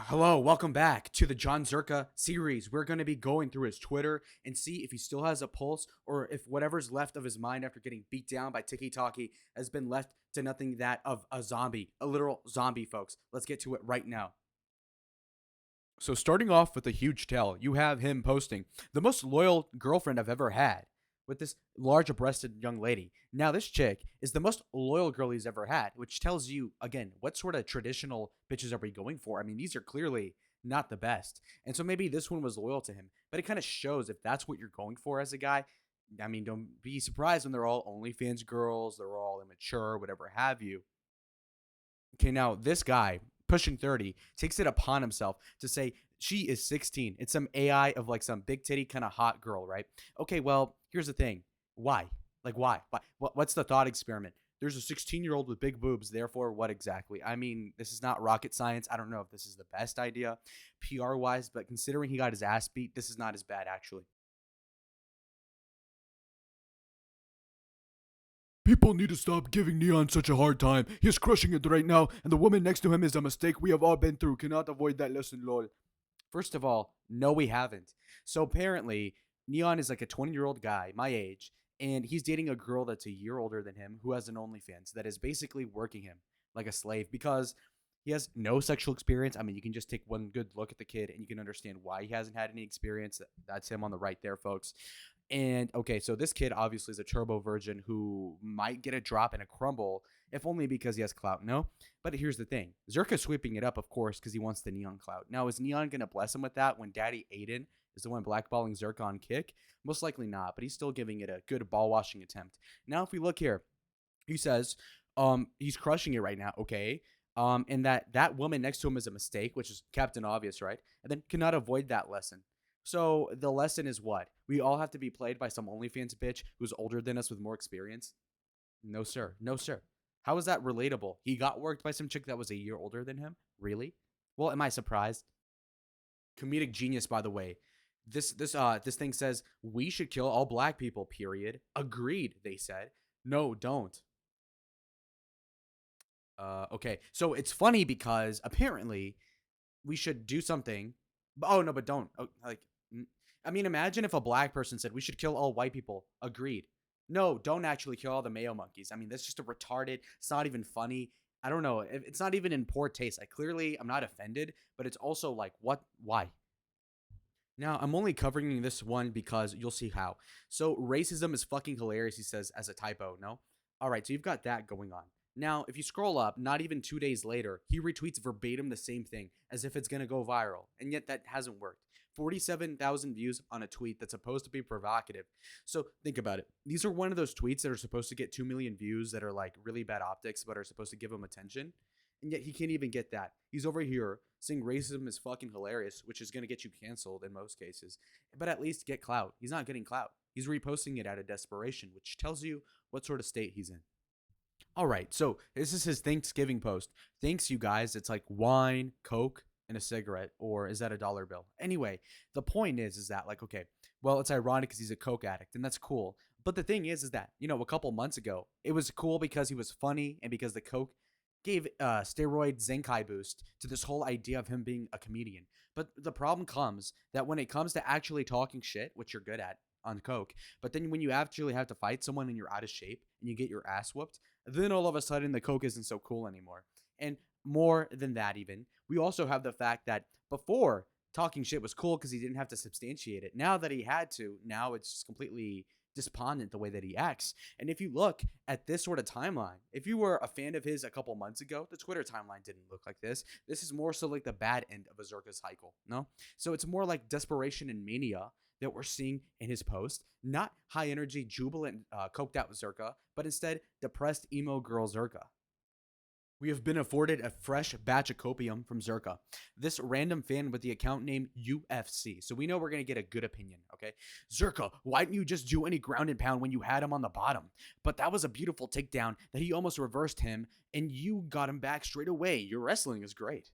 Hello, welcome back to the Jon Zherka series. We're going to be going through his Twitter and see if he still has a pulse or if whatever's left of his mind after getting beat down by Tiki Taki has been left to nothing that of a zombie, a literal zombie, folks. Let's get to it right now. So, starting off with a huge tell, you have him posting the most loyal girlfriend I've ever had with this large breasted young lady. Now, this chick is the most loyal girl he's ever had, which tells you, again, what sort of traditional bitches are we going for? I mean, these are clearly not the best. And so maybe this one was loyal to him, but it kind of shows if that's what you're going for as a guy. I mean, don't be surprised when they're all OnlyFans girls, they're all immature, whatever have you. Okay, now this guy pushing 30 takes it upon himself to say she is 16. It's some AI of like some big titty kind of hot girl, right? Okay, well, here's the thing. Why? Like, why? What's the thought experiment? There's a 16-year-old with big boobs. Therefore, what exactly? I mean, this is not rocket science. I don't know if this is the best idea PR wise, but considering he got his ass beat, this is not as bad, actually. People need to stop giving Neon such a hard time. He is crushing it right now, and the woman next to him is a mistake we have all been through. Cannot avoid that lesson, lol. First of all, no, we haven't. So apparently, Neon is like a 20-year-old guy, my age, and he's dating a girl that's a year older than him who has an OnlyFans that is basically working him like a slave because he has no sexual experience. I mean, you can just take one good look at the kid and you can understand why he hasn't had any experience. That's him on the right there, folks. And okay, so this kid obviously is a turbo virgin who might get a drop and a crumble, if only because he has clout. No, but here's the thing: Zerka's sweeping it up, of course, because he wants the Neon clout. Now, is Neon gonna bless him with that when Daddy Aiden is the one blackballing Zerka on kick? Most likely not, but he's still giving it a good ball washing attempt. Now, if we look here, he says, he's crushing it right now. Okay. And that woman next to him is a mistake, which is Captain Obvious, right? And then cannot avoid that lesson. So the lesson is what? We all have to be played by some OnlyFans bitch who's older than us with more experience? No, sir. No, sir. How is that relatable? He got worked by some chick that was a year older than him? Really? Well, am I surprised? Comedic genius, by the way. This thing says we should kill all black people, period. Agreed, they said. No, don't. Okay. So it's funny because apparently we should do something. Oh no, but don't. Oh, like, I mean, imagine if a black person said we should kill all white people. Agreed. No, don't actually kill all the mayo monkeys. I mean, that's just a retarded. It's not even funny. I don't know. It's not even in poor taste. I clearly, I'm not offended, but it's also like, what? Why? Now, I'm only covering this one because you'll see how. So, racism is fucking hilarious, he says, as a typo, no? All right, so you've got that going on. Now, if you scroll up, not even 2 days later, he retweets verbatim the same thing as if it's going to go viral. And yet that hasn't worked. 47,000 views on a tweet that's supposed to be provocative. So think about it. These are one of those tweets that are supposed to get 2 million views that are like really bad optics, but are supposed to give him attention. And yet he can't even get that. He's over here saying racism is fucking hilarious, which is going to get you canceled in most cases. But at least get clout. He's not getting clout. He's reposting it out of desperation, which tells you what sort of state he's in. All right, so this is his Thanksgiving post. Thanks, you guys. It's like wine, Coke, and a cigarette, or is that a dollar bill? Anyway, the point is that like, okay, well, it's ironic because he's a Coke addict, and that's cool. But the thing is that a couple months ago, it was cool because he was funny and because the Coke gave steroid Zenkai boost to this whole idea of him being a comedian. But the problem comes that when it comes to actually talking shit, which you're good at on Coke, but then when you actually have to fight someone and you're out of shape and you get your ass whooped, then all of a sudden the Coke isn't so cool anymore. And more than that, even, we also have the fact that before talking shit was cool because he didn't have to substantiate it. Now that he had to, now it's just completely despondent the way that he acts. And if you look at this sort of timeline, if you were a fan of his a couple months ago, the Twitter timeline didn't look like this. This is more so like the bad end of a Zerka cycle, no? So it's more like desperation and mania that we're seeing in his post, not high energy, jubilant, coked out Zerka, but instead depressed emo girl Zerka. We have been afforded a fresh batch of copium from Zerka, this random fan with the account name UFC. So we know we're going to get a good opinion, okay? Zerka, why didn't you just do any ground and pound when you had him on the bottom? But that was a beautiful takedown that he almost reversed him, and you got him back straight away. Your wrestling is great.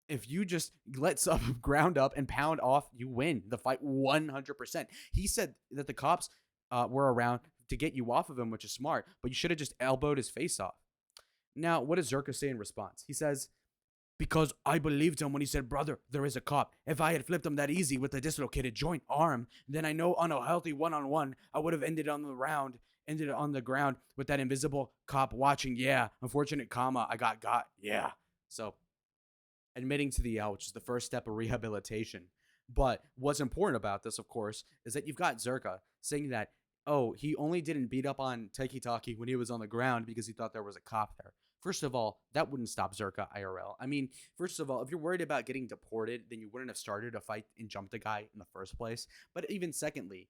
If you just let some ground up and pound off, you win the fight 100%. He said that the cops were around to get you off of him, which is smart, but you should have just elbowed his face off. Now, what does Zerka say in response? He says, because I believed him when he said, brother, there is a cop. If I had flipped him that easy with a dislocated joint arm, then I know on a healthy one-on-one, I would have ended on the ground with that invisible cop watching. Yeah, unfortunate comma, I got. Yeah. So admitting to the L, which is the first step of rehabilitation. But what's important about this, of course, is that you've got Zherka saying that, oh, he only didn't beat up on Taki Taki when he was on the ground because he thought there was a cop there. First of all, that wouldn't stop Zherka IRL. I mean, first of all, if you're worried about getting deported, then you wouldn't have started a fight and jumped the guy in the first place. But even secondly,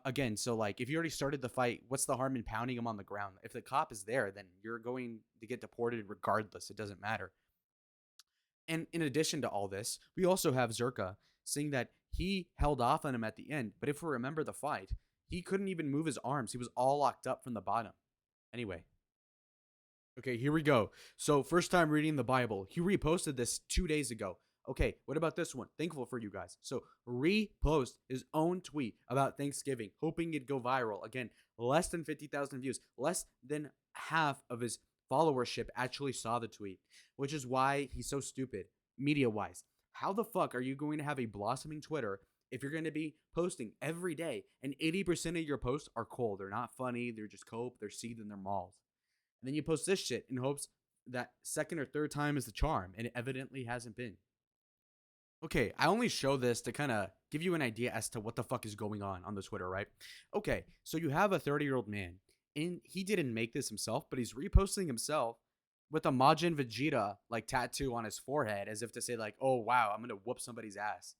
again, so like if you already started the fight, what's the harm in pounding him on the ground? If the cop is there, then you're going to get deported regardless. It doesn't matter. And in addition to all this, we also have Zherka saying that he held off on him at the end. But if we remember the fight, he couldn't even move his arms. He was all locked up from the bottom. Anyway, okay, here we go. So, first time reading the Bible. He reposted this 2 days ago. Okay, what about this one? Thankful for you guys. So, repost his own tweet about Thanksgiving, hoping it'd go viral. Again, less than 50,000 views. Less than half of his followership actually saw the tweet, which is why he's so stupid, media wise. How the fuck are you going to have a blossoming Twitter if you're going to be posting every day and 80% of your posts are cold? They're not funny, they're just cope, they're seethed, and they're malls. And then you post this shit in hopes that second or third time is the charm, and it evidently hasn't been. Okay, I only show this to kind of give you an idea as to what the fuck is going on the Twitter, right? Okay, so you have a 30-year-old man, and he didn't make this himself, but he's reposting himself with a Majin Vegeta like tattoo on his forehead, as if to say like, "Oh wow, I'm gonna whoop somebody's ass."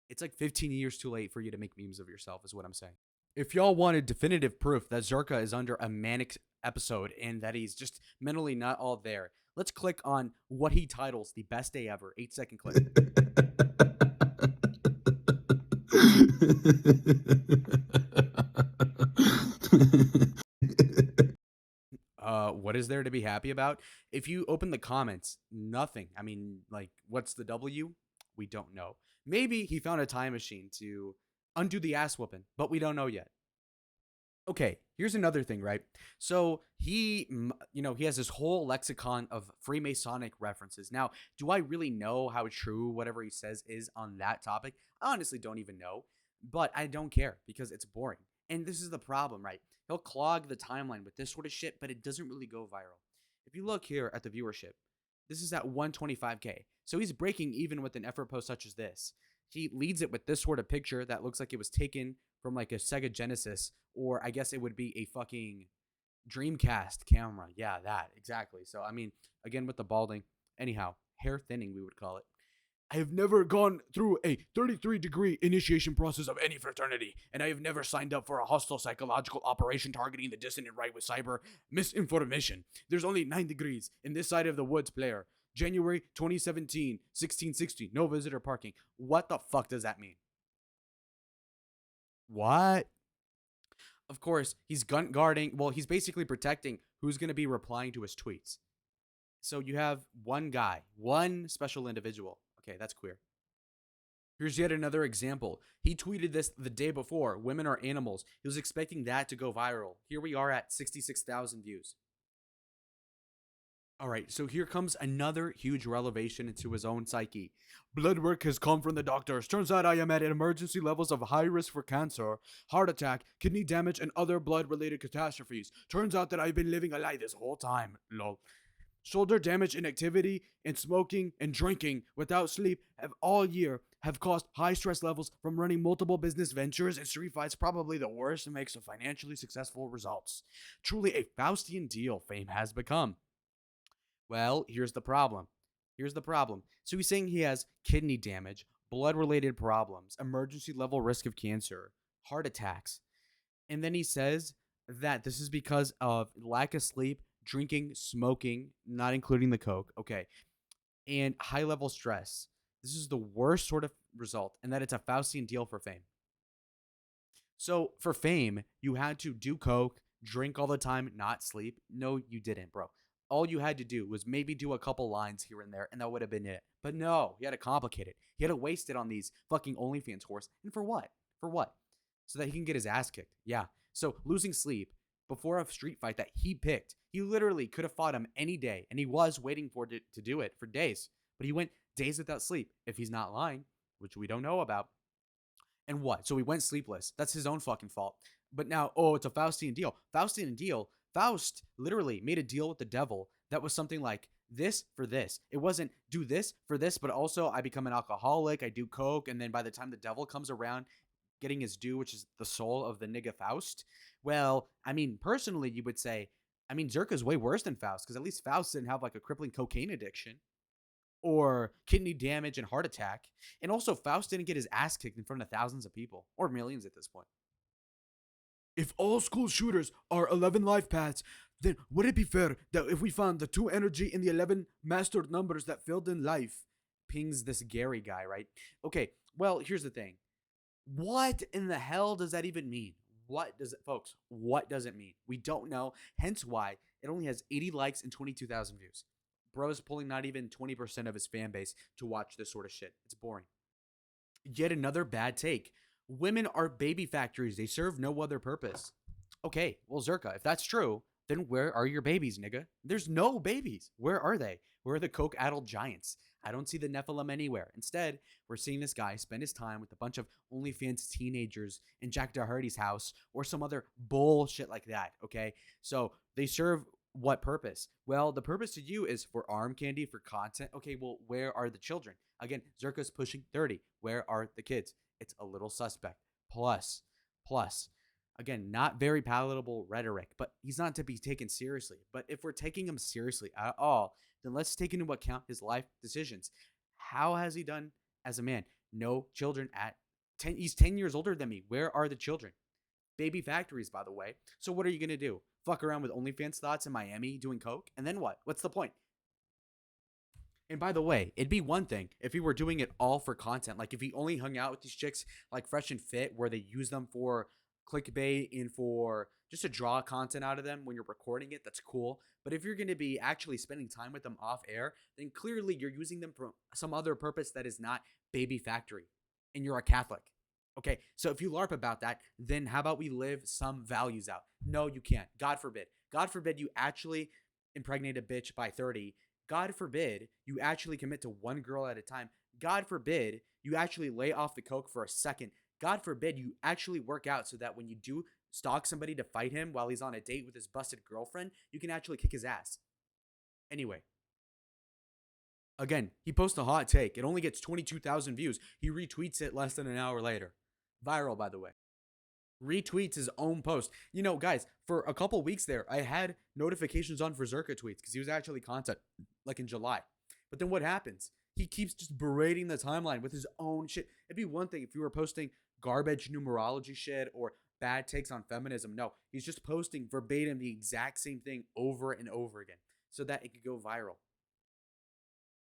It's like 15 years too late for you to make memes of yourself, is what I'm saying. If y'all wanted definitive proof that Zherka is under a manic episode and that he's just mentally not all there, let's click on what he titles the best day ever. 8-second clip. What is there to be happy about? If you open the comments, nothing. I mean, like, what's the W? We don't know. Maybe he found a time machine to undo the ass whooping, but we don't know yet. Okay, here's another thing, right? So he has this whole lexicon of Freemasonic references. Now, do I really know how true whatever he says is on that topic? I honestly don't even know, but I don't care because it's boring. And this is the problem, right? He'll clog the timeline with this sort of shit, but it doesn't really go viral. If you look here at the viewership, this is at 125K. So he's breaking even with an effort post such as this. He leads it with this sort of picture that looks like it was taken from like a Sega Genesis, or I guess it would be a fucking Dreamcast camera. Yeah, that exactly. So I mean, again with the balding, anyhow, hair thinning we would call it. I have never gone through a 33-degree initiation process of any fraternity, and I have never signed up for a hostile psychological operation targeting the dissident right with cyber misinformation. There's only 9 degrees in this side of the woods, player. January 2017, 1660, no visitor parking. What the fuck does that mean? What? Of course, he's gun guarding. Well, he's basically protecting who's going to be replying to his tweets. So you have one guy, one special individual. Okay, that's queer. Here's yet another example. He tweeted this the day before. Women are animals. He was expecting that to go viral. Here we are at 66,000 views. All right, so here comes another huge revelation into his own psyche. Blood work has come from the doctors. Turns out I am at emergency levels of high risk for cancer, heart attack, kidney damage, and other blood-related catastrophes. Turns out that I've been living a lie this whole time. Lol. Shoulder damage, inactivity, and smoking and drinking without sleep have caused high stress levels from running multiple business ventures, and street fights probably the worst mix of financially successful results. Truly a Faustian deal fame has become. Well, here's the problem. So he's saying he has kidney damage, blood related problems, emergency level risk of cancer, heart attacks. And then he says that this is because of lack of sleep, drinking, smoking, not including the coke, okay, and high level stress. This is the worst sort of result, and that it's a Faustian deal for fame. So for fame, you had to do coke, drink all the time, not sleep. No, you didn't, bro. All you had to do was maybe do a couple lines here and there, and that would have been it. But no, he had to complicate it. He had to waste it on these fucking OnlyFans whores. And for what? For what? So that he can get his ass kicked. Yeah. So losing sleep before a street fight that he picked. He literally could have fought him any day, and he was waiting for it to do it for days. But he went days without sleep, if he's not lying, which we don't know about. And what? So he went sleepless. That's his own fucking fault. But now, oh, it's a Faustian deal. Faustian deal. Faust literally made a deal with the devil that was something like this for this. It wasn't do this for this, but also I become an alcoholic, I do coke, and then by the time the devil comes around getting his due, which is the soul of the nigga Faust. Well, I mean, personally, you would say, I mean, Zherka's way worse than Faust because at least Faust didn't have like a crippling cocaine addiction or kidney damage and heart attack. And also, Faust didn't get his ass kicked in front of thousands of people or millions at this point. If all school shooters are 11 life paths, then would it be fair that if we found the 2 energy in the 11 mastered numbers that filled in life? Pings this Gary guy, right? Okay, well, here's the thing. What in the hell does that even mean? What does it, folks? What does it mean? We don't know. Hence why it only has 80 likes and 22,000 views. Bro's pulling not even 20% of his fan base to watch this sort of shit. It's boring. Yet another bad take. Women are baby factories. They serve no other purpose. Okay, well, Zherka, if that's true, then where are your babies, nigga? There's no babies. Where are they? Where are the coke-addled giants? I don't see the Nephilim anywhere. Instead, we're seeing this guy spend his time with a bunch of OnlyFans teenagers in Jack Doherty's house or some other bullshit like that, okay? So they serve what purpose? Well, the purpose to you is for arm candy, for content. Okay, well, where are the children? Again, Zherka's pushing 30. Where are the kids? It's a little suspect. Plus, again, not very palatable rhetoric, but he's not to be taken seriously. But if we're taking him seriously at all, then let's take into account his life decisions. How has he done as a man? No children at 10. He's 10 years older than me. Where are the children? Baby factories, by the way. So what are you going to do? Fuck around with OnlyFans thoughts in Miami doing coke? And then what? What's the point? And by the way, it'd be one thing if he were doing it all for content. Like if he only hung out with these chicks like Fresh and Fit where they use them for clickbait and for just to draw content out of them when you're recording it, that's cool. But if you're going to be actually spending time with them off air, then clearly you're using them for some other purpose that is not baby factory and you're a Catholic. Okay, so if you LARP about that, then how about we live some values out? No, you can't. God forbid. God forbid you actually impregnate a bitch by 30. God forbid you actually commit to one girl at a time. God forbid you actually lay off the coke for a second. God forbid you actually work out so that when you do stalk somebody to fight him while he's on a date with his busted girlfriend, you can actually kick his ass. Anyway, again, he posts a hot take. It only gets 22,000 views. He retweets it less than an hour later. Viral, by the way. Retweets his own post. You know, guys, for a couple weeks there, I had notifications on for Zherka tweets because he was actually content like in July. But then what happens? He keeps just berating the timeline with his own shit. It'd be one thing if you were posting garbage numerology shit or bad takes on feminism. No, he's just posting verbatim the exact same thing over and over again so that it could go viral.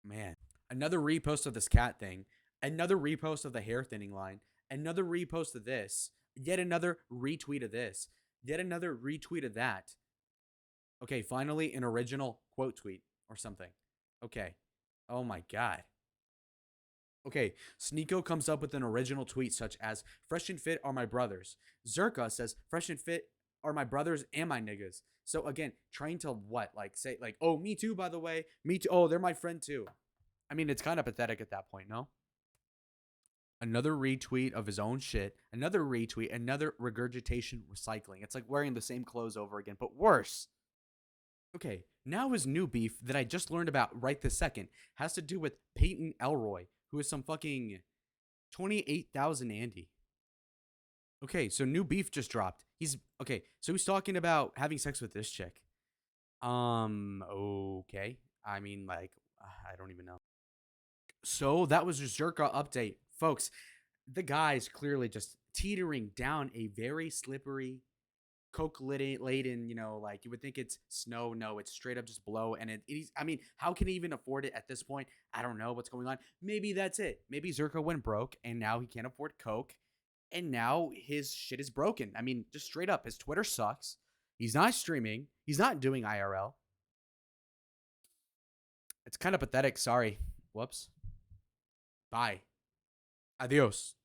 Man, another repost of this cat thing, another repost of the hair thinning line, another repost of this, yet another retweet of this, yet another retweet of that. Okay, finally an original quote tweet or something. Okay. Oh my God. Okay, Sneeko comes up with an original tweet such as, Fresh and Fit are my brothers. Zherka says, Fresh and Fit are my brothers and my niggas. So again, trying to what? Like say, like, oh, me too, by the way. Me too. Oh, they're my friend too. I mean, it's kind of pathetic at that point, no? Another retweet of his own shit. Another retweet. Another regurgitation recycling. It's like wearing the same clothes over again, but worse. Okay, now his new beef that I just learned about right this second has to do with Peyton Elroy, who is some fucking 28,000 Andy. Okay, so new beef just dropped. He's talking about having sex with this chick. Okay. I mean, like, I don't even know. So that was just Zherka update. Folks, the guy's clearly just teetering down a very slippery, coke laden, you know, like you would think it's snow. No, it's straight up just blow. And I mean, how can he even afford it at this point? I don't know what's going on. Maybe that's it. Maybe Zherka went broke and now he can't afford coke. And now his shit is broken. I mean, just straight up, his Twitter sucks. He's not streaming. He's not doing IRL. It's kind of pathetic. Sorry. Whoops. Bye. Adios.